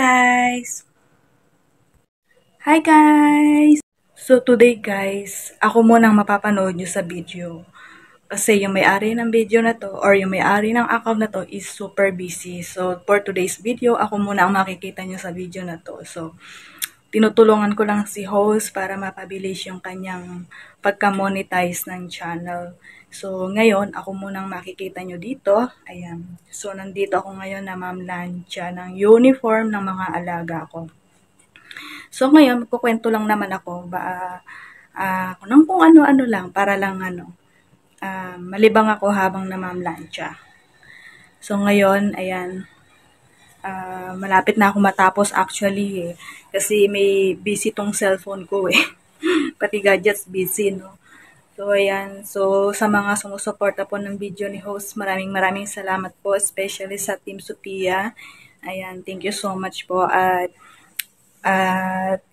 guys! Hi guys! So today guys, ako munang mapapanood nyo sa video. Kasi yung may-ari ng video na to or yung may-ari ng account na to is super busy. So for today's video, ako muna ang makikita nyo sa video na to. So tinutulungan ko lang si host para mapabilis yung kanyang pagka-monetize ng channel. So, ngayon, ako munang makikita nyo dito. Ayan. So, nandito ako ngayon na mamlansya ng uniform ng mga alaga ko. So, ngayon, magkukwento lang naman ako nang kung ano-ano lang para lang malibang ako habang namamlansya. So, ngayon, ayan, malapit na ako matapos actually kasi may busy tong cellphone ko pati gadgets busy, no? So, ayan. So, sa mga sumusuporta po ng video ni host, maraming salamat po, especially sa Team Sophia. Ayan, thank you so much po. At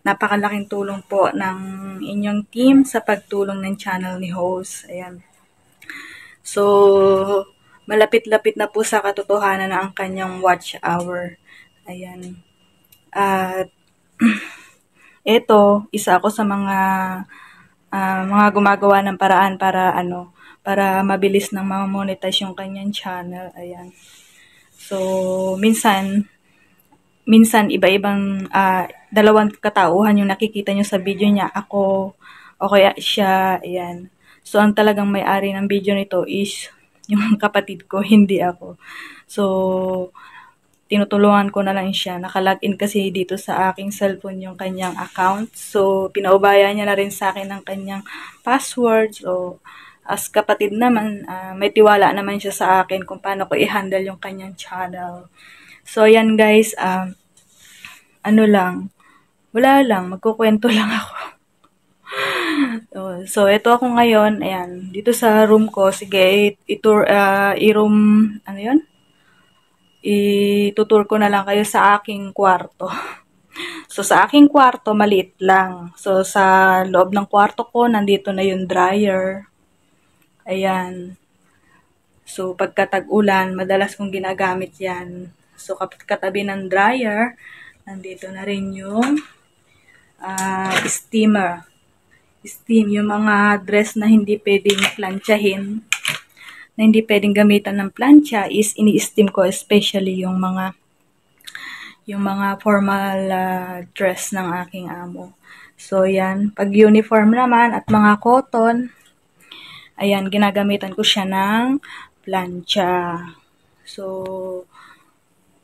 napakalaking tulong po ng inyong team sa pagtulong ng channel ni host. Ayan. So, malapit-lapit na po sa katotohanan na ang kanyang watch hour. Ayan. At, ito, isa ako sa mga gumagawa ng paraan para mabilis nang ma-monetize yung kanyang channel. Ayan. So, minsan iba-ibang dalawang katauhan yung nakikita nyo sa video niya. Ako, o kaya siya, ayan. So, ang talagang may-ari ng video nito is yung kapatid ko, hindi ako. So, tinutulungan ko na lang siya. Nakalagin kasi dito sa aking cellphone yung kanyang account. So, pinaubaya niya na rin sa akin ng kanyang password. So, as kapatid naman, may tiwala naman siya sa akin kung paano ko i-handle yung kanyang channel. So, yan guys, wala lang, magkukwento lang ako. So, ito ako ngayon, ayan, dito sa room ko, sige, itutur ko na lang kayo sa aking kwarto. So, sa aking kwarto, maliit lang. So, sa loob ng kwarto ko, nandito na yung dryer. Ayan. So, pagka tag-ulan, madalas kong ginagamit yan. So, katabi ng dryer, nandito na rin yung steamer. Steam, yung mga dress na hindi pwedeng planchahin, na hindi pwedeng gamitan ng plancha is ini-steam ko, especially yung mga formal dress ng aking amo. So, yan. Pag uniform naman at mga cotton, ayan, ginagamitan ko siya ng plancha. So,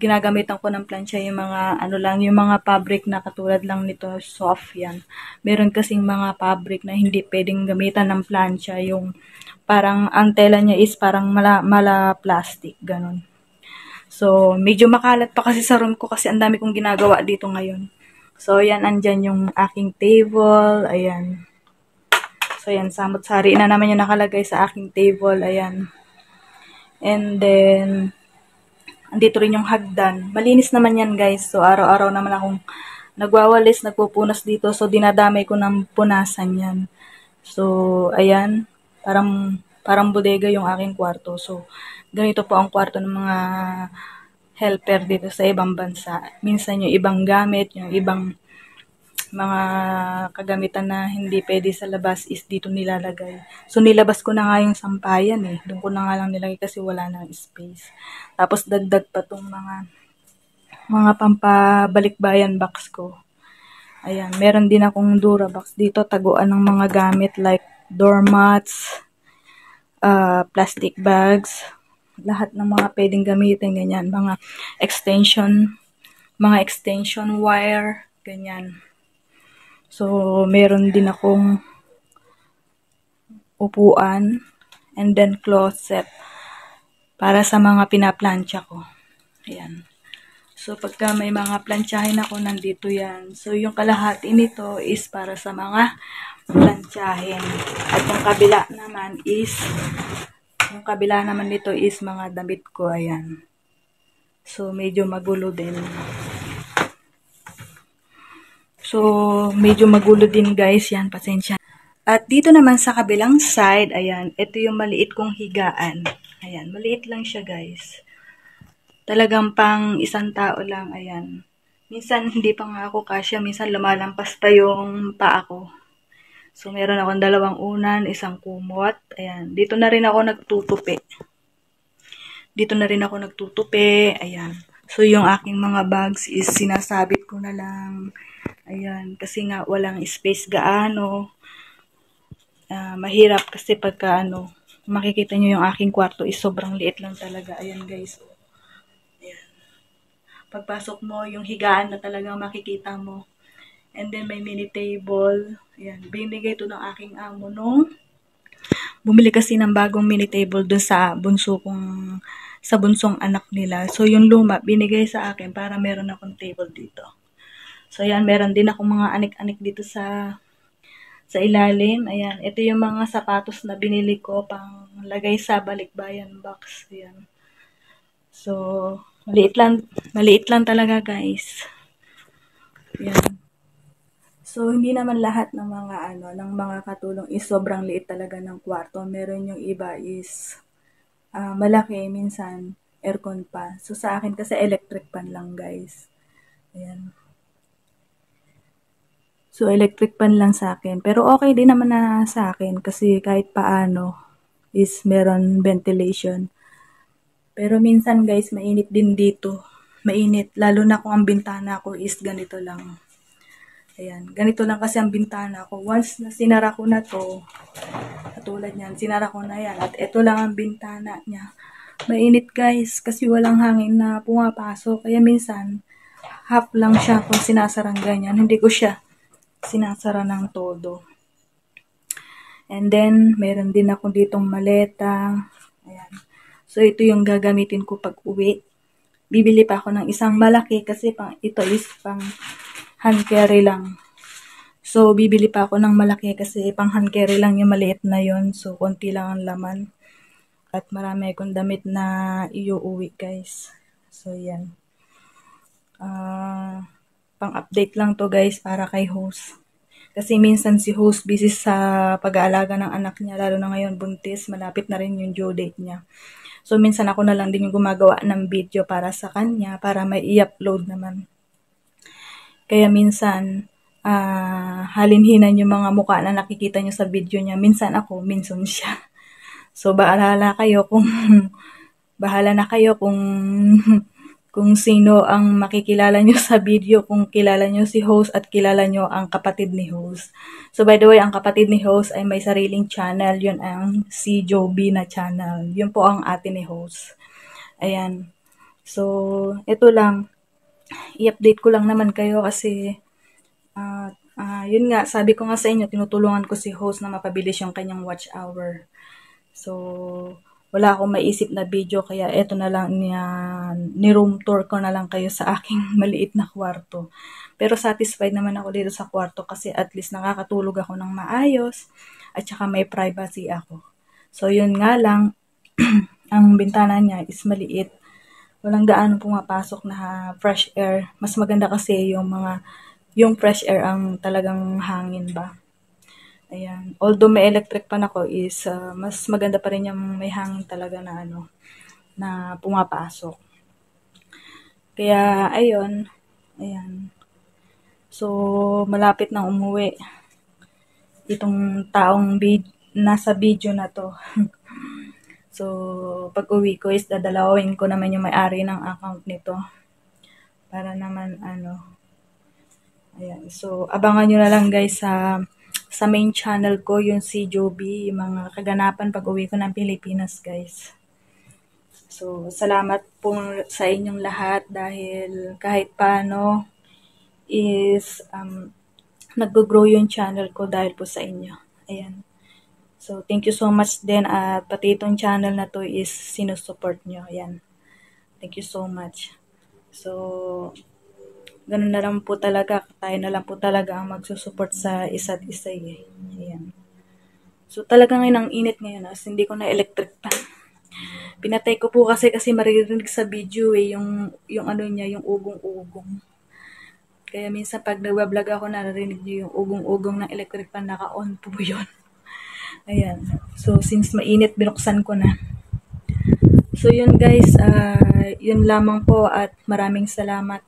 ginagamitan ko ng plancha yung mga, yung mga fabric na katulad lang nito, soft yan. Meron kasing mga fabric na hindi pwedeng gamitan ng plancha, yung parang ang tela niya is parang mala plastic, ganun. So, medyo makalat pa kasi sa room ko kasi ang dami kong ginagawa dito ngayon. So, ayan, andyan yung aking table, ayan. So, ayan, samot-sari na naman yung nakalagay sa aking table, ayan. And then, andito rin yung hagdan. Malinis naman yan, guys. So, araw-araw naman akong nagwawalis, nagpupunas dito. So, dinadamay ko ng punasan yan. So, ayan. Parang bodega yung aking kwarto. So, ganito po ang kwarto ng mga helper dito sa ibang bansa. Minsan yung ibang gamit, yung ibang mga kagamitan na hindi pwede sa labas is dito nilalagay. So, nilabas ko na nga yung sampayan Doon ko na nga lang nilagay kasi wala nang space. Tapos, dagdag pa tong mga pampabalikbayan box ko. Ayan, meron din akong Durabox dito, taguan ng mga gamit like doormats, plastic bags, lahat ng mga pwedeng gamitin, ganyan. Mga extension wire, ganyan. So, meron din akong upuan and then closet para sa mga pinaplansya ko. Ayan. So, pagka may mga plansyahin ako, nandito yan. So, yung kalahati nito is para sa mga plansyahin. At yung kabila naman nito is mga damit ko. Ayan. So, medyo magulo din. Guys, yan, pasensya. At dito naman sa kabilang side, ayan, ito yung maliit kong higaan. Ayan, maliit lang siya, guys. Talagang pang isang tao lang, ayan. Minsan hindi pa nga ako kasya, minsan lumalampas pa yung paa ko. So, meron akong 2 unan, 1 kumot. Ayan, dito na rin ako nagtutupi. Ayan. So, yung aking mga bags is sinasabit ko na lang. Ayan, kasi nga walang space gaano. Mahirap kasi pagka makikita nyo yung aking kwarto is sobrang liit lang talaga. Ayan guys. Ayan. Pagpasok mo, yung higaan na talagang makikita mo. And then may mini table. Ayan, binigay to ng aking amo nung bumili kasi ng bagong mini table doon sa bunsong anak nila. So, yung luma, binigay sa akin para meron akong table dito. So, ayan, meron din akong mga anik-anik dito sa ilalim. Ayan, ito yung mga sapatos na binili ko pang lagay sa balikbayan box. Ayan. So, maliit lang talaga guys. Ayan. So, hindi naman lahat ng mga katulong is sobrang liit talaga ng kwarto. Meron yung iba is malaki, minsan aircon pa. So, sa akin kasi electric fan lang guys. Ayan. So, electric fan lang sa akin. Pero okay din naman na sa akin kasi kahit paano is meron ventilation. Pero minsan guys, mainit din dito. Mainit. Lalo na kung ang bintana ko is ganito lang. Ayan. Ganito lang kasi ang bintana ko. Once na sinara ko na to, katulad niyan, sinara ko na yan. At ito lang ang bintana niya. Mainit guys kasi walang hangin na pumapasok. Kaya minsan, half lang siya kung sinasarang ganyan. Hindi ko siya sinasara ng todo. And then, meron din ako ditong maleta. Ayan. So, ito yung gagamitin ko pag uwi. Bibili pa ako ng isang malaki kasi ito is pang hand carry lang. So, bibili pa ako ng malaki kasi pang hand carry lang yung maliit na yon. So, konti lang ang laman. At marami akong damit na iuuwi guys. So, yan. Pang-update lang to guys para kay host. Kasi minsan si host busy sa pag-aalaga ng anak niya. Lalo na ngayon buntis. Malapit na rin yung due date niya. So, minsan ako na lang din yung gumagawa ng video para sa kanya. Para may i-upload naman. Kaya minsan, halinhinan yung mga mukha na nakikita nyo sa video niya. Minsan ako, minsan siya. So, bahala na kayo kung sino ang makikilala nyo sa video, kung kilala nyo si host at kilala nyo ang kapatid ni host. So, by the way, ang kapatid ni host ay may sariling channel. Yun ang si Joby na channel. Yun po ang ate ni host. Ayan. So, ito lang. I-update ko lang naman kayo kasi yun nga, sabi ko nga sa inyo, tinutulungan ko si host na mapabilis yung kanyang watch hour. So, wala akong maisip na video kaya eto na lang ni-room tour ko na lang kayo sa aking maliit na kwarto. Pero satisfied naman ako dito sa kwarto kasi at least nakakatulog ako ng maayos at saka may privacy ako. So, yun nga lang, ang bintana niya is maliit. Walang gaano pumapasok na fresh air. Mas maganda kasi yung fresh air ang talagang hangin ba. Ayan. Although may electric pan ako is mas maganda pa rin yung may hangin talaga na na pumapasok. Kaya ayun. Ayan. So malapit nang umuwi itong taong nasa video na to. So, pag uwi ko is dadalawin ko naman yung may-ari ng account nito. Para naman, ayan. So, abangan nyo na lang guys sa main channel ko, yung si Joby, yung mga kaganapan pag uwi ko ng Pilipinas guys. So, salamat po sa inyong lahat dahil kahit paano is nag-grow yung channel ko dahil po sa inyo. Ayan. So, thank you so much din at pati itong channel na to is sinusupport nyo. Ayan. Thank you so much. So, ganun na lang po talaga. Tayo na lang po talaga ang magsusupport sa isa't isa. Ayan. So, talaga ngayon ang init ngayon as hindi ko na electric pa. Pinatay ko po kasi maririnig sa video yung yung ugong-ugong. Kaya minsan pag nagbablog ako naririnig nyo yung ugong-ugong ng electric pan, naka-on po yun. Ayan. So, since mainit, binuksan ko na. So, yun guys. Yun lamang po at maraming salamat.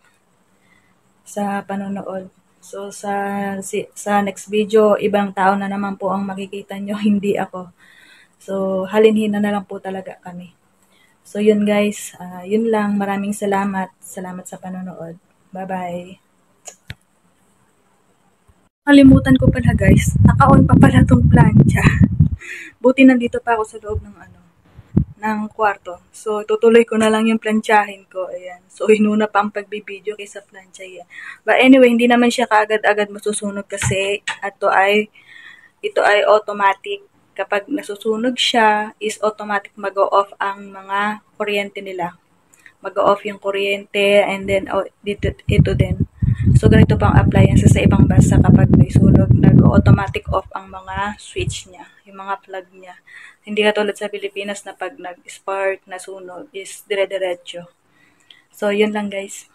sa panonood. So, sa next video, ibang tao na naman po ang makikita nyo, hindi ako. So, halinhina na lang po talaga kami. So, yun guys. Yun lang. Maraming salamat. Salamat sa panonood. Bye-bye. Kalimutan ko pala guys. Naka-on pa pala tong plancha. Buti nandito pa ako sa loob ng kwarto. So, tutuloy ko na lang yung planchahin ko. Ayan. So, hinuna pa ang pagbibideo kaysa plancha yan. But anyway, hindi naman siya kaagad-agad masusunog kasi ito ay automatic. Kapag nasusunog siya, is automatic mag-off ang mga kuryente nila. Mag-off yung kuryente and then ito din. So, ganito pang appliances sa ibang bansa kapag may sunog, nag-automatic off ang mga switch niya, yung mga plug niya. Hindi katulad sa Pilipinas na pag nag-spark na sunog is dire-diretso. So, yun lang guys.